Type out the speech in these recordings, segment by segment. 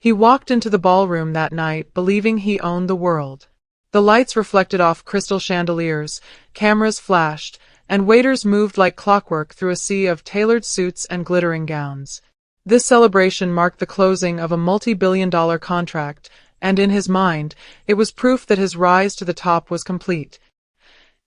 He walked into the ballroom that night believing he owned the world. The lights reflected off crystal chandeliers, cameras flashed, and waiters moved like clockwork through a sea of tailored suits and glittering gowns. This celebration marked the closing of a multi-billion-dollar contract, and in his mind, it was proof that his rise to the top was complete.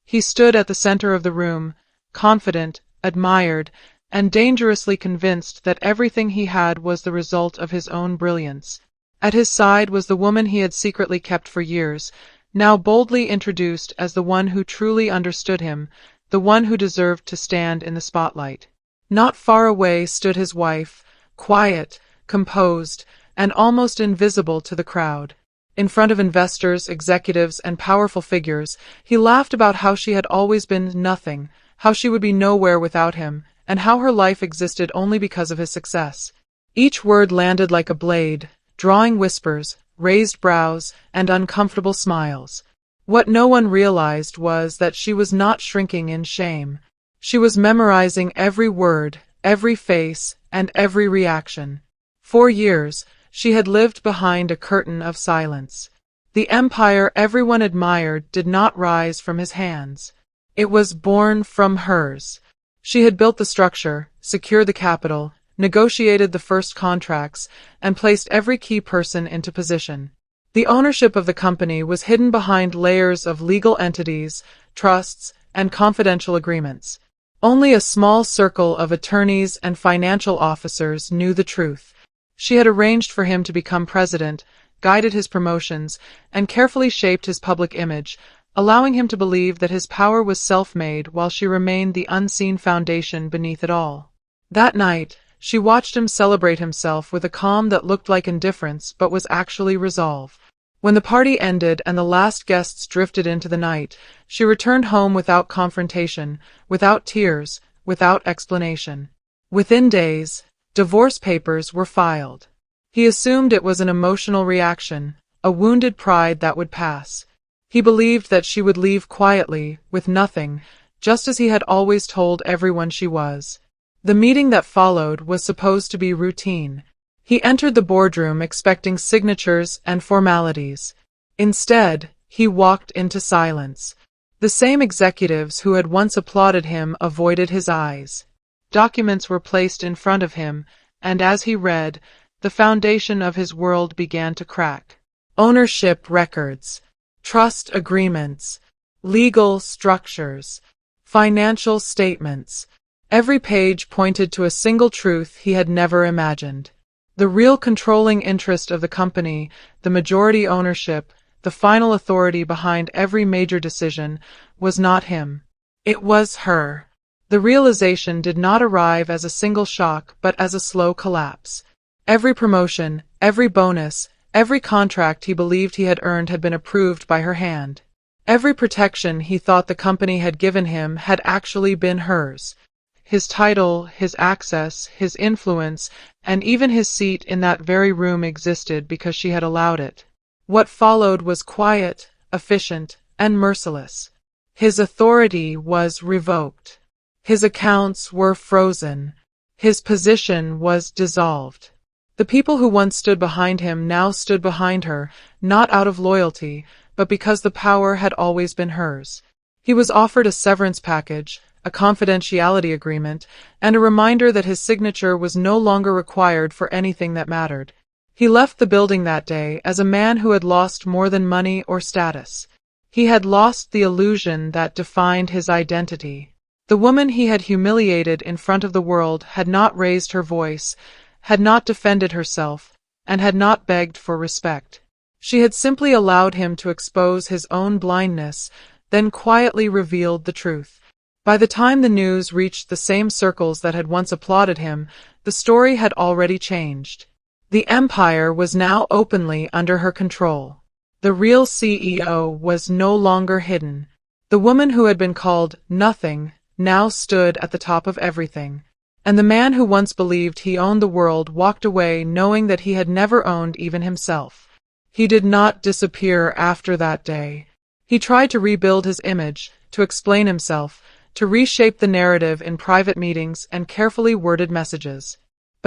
He stood at the center of the room, confident, admired, and dangerously convinced that everything he had was the result of his own brilliance. At his side was the woman he had secretly kept for years, now boldly introduced as the one who truly understood him, the one who deserved to stand in the spotlight. Not far away stood his wife, quiet, composed, and almost invisible to the crowd. In front of investors, executives, and powerful figures, he laughed about how she had always been nothing, how she would be nowhere without him, and how her life existed only because of his success. Each word landed like a blade, drawing whispers, raised brows, and uncomfortable smiles. What no one realized was that she was not shrinking in shame. She was memorizing every word, every face, and every reaction. For years, she had lived behind a curtain of silence. The empire everyone admired did not rise from his hands. It was born from hers. She had built the structure, secured the capital, negotiated the first contracts, and placed every key person into position. The ownership of the company was hidden behind layers of legal entities, trusts, and confidential agreements. Only a small circle of attorneys and financial officers knew the truth. She had arranged for him to become president, guided his promotions, and carefully shaped his public image, allowing him to believe that his power was self-made while she remained the unseen foundation beneath it all. That night, she watched him celebrate himself with a calm that looked like indifference but was actually resolve. When the party ended and the last guests drifted into the night, she returned home without confrontation, without tears, without explanation. Within days, divorce papers were filed. He assumed it was an emotional reaction, a wounded pride that would pass. He believed that she would leave quietly, with nothing, just as he had always told everyone she was. The meeting that followed was supposed to be routine. He entered the boardroom expecting signatures and formalities. Instead, he walked into silence. The same executives who had once applauded him avoided his eyes. Documents were placed in front of him, and as he read, the foundation of his world began to crack. Ownership records, trust agreements, legal structures, financial statements. Every page pointed to a single truth he had never imagined. The real controlling interest of the company, the majority ownership, the final authority behind every major decision, was not him. It was her. The realization did not arrive as a single shock, but as a slow collapse. Every promotion, every bonus, every contract he believed he had earned had been approved by her hand. Every protection he thought the company had given him had actually been hers. His title, his access, his influence, and even his seat in that very room existed because she had allowed it. What followed was quiet, efficient, and merciless. His authority was revoked. His accounts were frozen. His position was dissolved. The people who once stood behind him now stood behind her, not out of loyalty, but because the power had always been hers. He was offered a severance package, a confidentiality agreement, and a reminder that his signature was no longer required for anything that mattered. He left the building that day as a man who had lost more than money or status. He had lost the illusion that defined his identity. The woman he had humiliated in front of the world had not raised her voice, had not defended herself, and had not begged for respect. She had simply allowed him to expose his own blindness, then quietly revealed the truth. By the time the news reached the same circles that had once applauded him, the story had already changed. The empire was now openly under her control. The real CEO was no longer hidden. The woman who had been called nothing now stood at the top of everything. And the man who once believed he owned the world walked away knowing that he had never owned even himself. He did not disappear after that day. He tried to rebuild his image, to explain himself, to reshape the narrative in private meetings and carefully worded messages.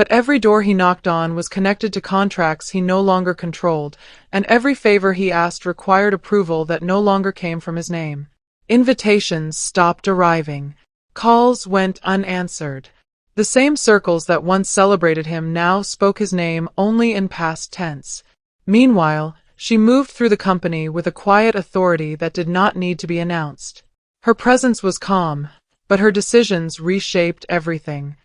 But every door he knocked on was connected to contracts he no longer controlled, and every favor he asked required approval that no longer came from his name. Invitations stopped arriving. Calls went unanswered. The same circles that once celebrated him now spoke his name only in past tense. Meanwhile, she moved through the company with a quiet authority that did not need to be announced. Her presence was calm, but her decisions reshaped everything.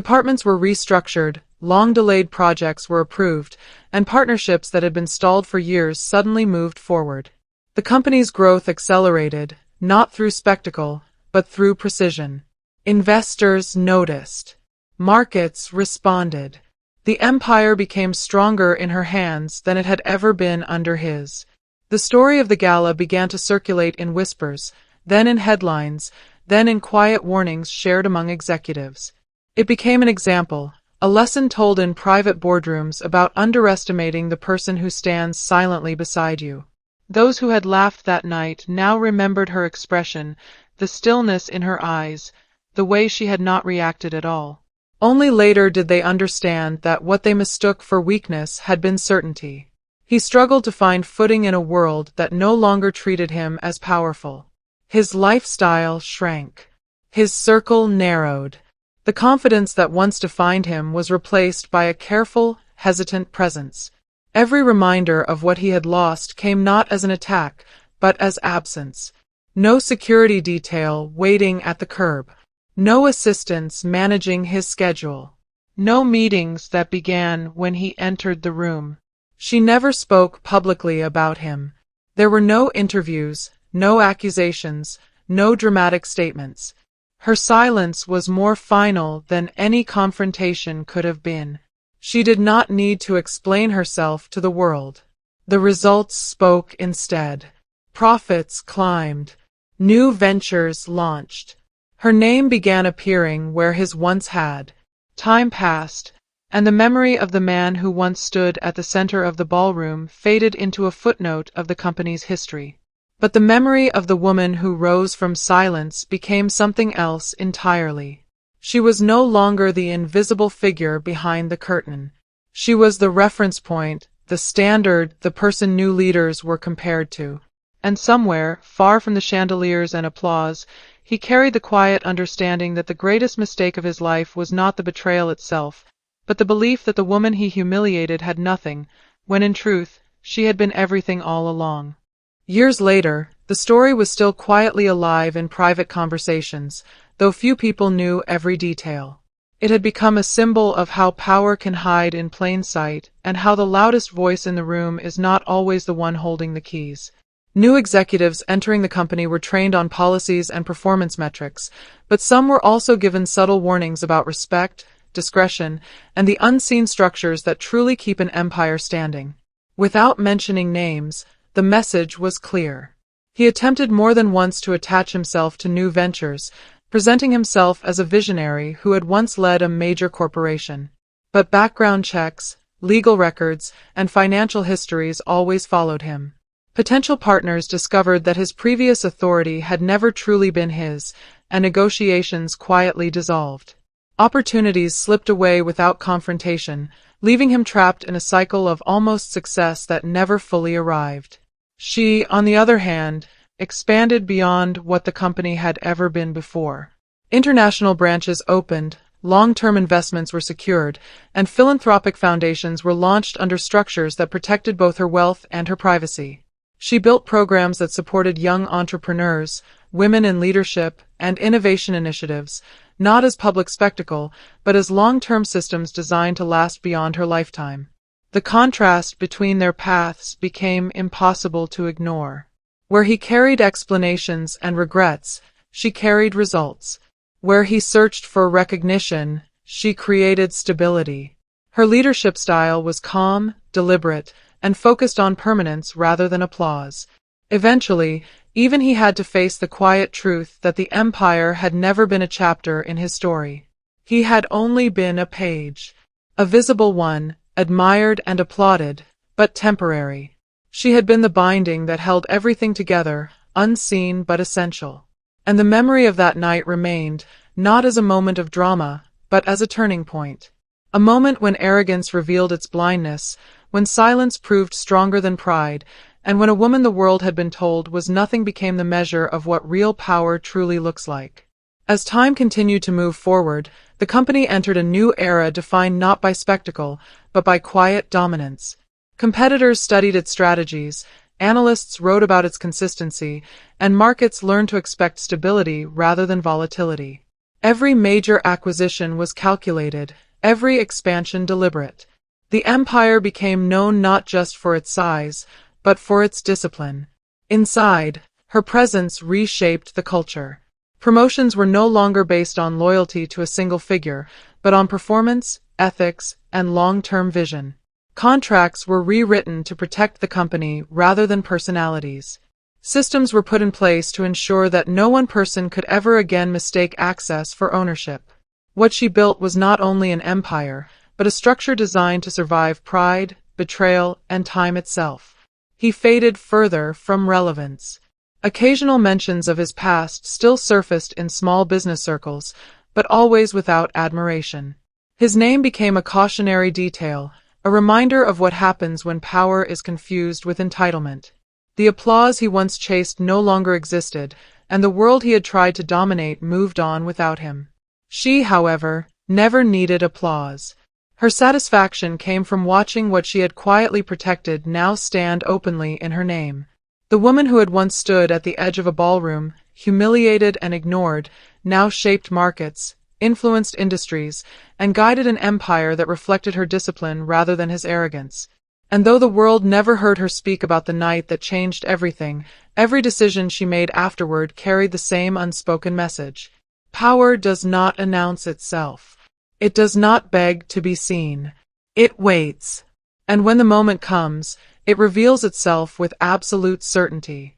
Departments were restructured, long-delayed projects were approved, and partnerships that had been stalled for years suddenly moved forward. The company's growth accelerated, not through spectacle, but through precision. Investors noticed. Markets responded. The empire became stronger in her hands than it had ever been under his. The story of the gala began to circulate in whispers, then in headlines, then in quiet warnings shared among executives. It became an example, a lesson told in private boardrooms about underestimating the person who stands silently beside you. Those who had laughed that night now remembered her expression, the stillness in her eyes, the way she had not reacted at all. Only later did they understand that what they mistook for weakness had been certainty. He struggled to find footing in a world that no longer treated him as powerful. His lifestyle shrank. His circle narrowed. The confidence that once defined him was replaced by a careful, hesitant presence. Every reminder of what he had lost came not as an attack, but as absence. No security detail waiting at the curb. No assistants managing his schedule. No meetings that began when he entered the room. She never spoke publicly about him. There were no interviews, no accusations, no dramatic statements. Her silence was more final than any confrontation could have been. She did not need to explain herself to the world. The results spoke instead. Profits climbed. New ventures launched. Her name began appearing where his once had. Time passed, and the memory of the man who once stood at the center of the ballroom faded into a footnote of the company's history. But the memory of the woman who rose from silence became something else entirely. She was no longer the invisible figure behind the curtain. She was the reference point, the standard the person new leaders were compared to. And somewhere, far from the chandeliers and applause, he carried the quiet understanding that the greatest mistake of his life was not the betrayal itself, but the belief that the woman he humiliated had nothing, when in truth, she had been everything all along. Years later, the story was still quietly alive in private conversations, though few people knew every detail. It had become a symbol of how power can hide in plain sight, and how the loudest voice in the room is not always the one holding the keys. New executives entering the company were trained on policies and performance metrics, but some were also given subtle warnings about respect, discretion, and the unseen structures that truly keep an empire standing. Without mentioning names, the message was clear. He attempted more than once to attach himself to new ventures, presenting himself as a visionary who had once led a major corporation. But background checks, legal records, and financial histories always followed him. Potential partners discovered that his previous authority had never truly been his, and negotiations quietly dissolved. Opportunities slipped away without confrontation, leaving him trapped in a cycle of almost success that never fully arrived. She, on the other hand, expanded beyond what the company had ever been before. International branches opened, long-term investments were secured, and philanthropic foundations were launched under structures that protected both her wealth and her privacy. She built programs that supported young entrepreneurs, women in leadership, and innovation initiatives, not as public spectacle, but as long-term systems designed to last beyond her lifetime. The contrast between their paths became impossible to ignore. Where he carried explanations and regrets, she carried results. Where he searched for recognition, she created stability. Her leadership style was calm, deliberate, and focused on permanence rather than applause. Eventually, even he had to face the quiet truth that the empire had never been a chapter in his story. He had only been a page. A visible one, admired and applauded, but temporary. She had been the binding that held everything together, unseen but essential. And the memory of that night remained, not as a moment of drama, but as a turning point. A moment when arrogance revealed its blindness, when silence proved stronger than pride, and when a woman the world had been told was nothing became the measure of what real power truly looks like. As time continued to move forward, the company entered a new era defined not by spectacle, but by quiet dominance. Competitors studied its strategies, analysts wrote about its consistency, and markets learned to expect stability rather than volatility. Every major acquisition was calculated, every expansion deliberate. The empire became known not just for its size, but for its discipline. Inside, her presence reshaped the culture. Promotions were no longer based on loyalty to a single figure, but on performance, ethics, and long-term vision. Contracts were rewritten to protect the company rather than personalities. Systems were put in place to ensure that no one person could ever again mistake access for ownership. What she built was not only an empire, but a structure designed to survive pride, betrayal, and time itself. He faded further from relevance. Occasional mentions of his past still surfaced in small business circles, but always without admiration. His name became a cautionary detail, a reminder of what happens when power is confused with entitlement. The applause he once chased no longer existed, and the world he had tried to dominate moved on without him. She, however, never needed applause. Her satisfaction came from watching what she had quietly protected now stand openly in her name. The woman who had once stood at the edge of a ballroom, humiliated and ignored, now shaped markets, influenced industries, and guided an empire that reflected her discipline rather than his arrogance. And though the world never heard her speak about the night that changed everything, every decision she made afterward carried the same unspoken message. Power does not announce itself. It does not beg to be seen. It waits. And when the moment comes, it reveals itself with absolute certainty.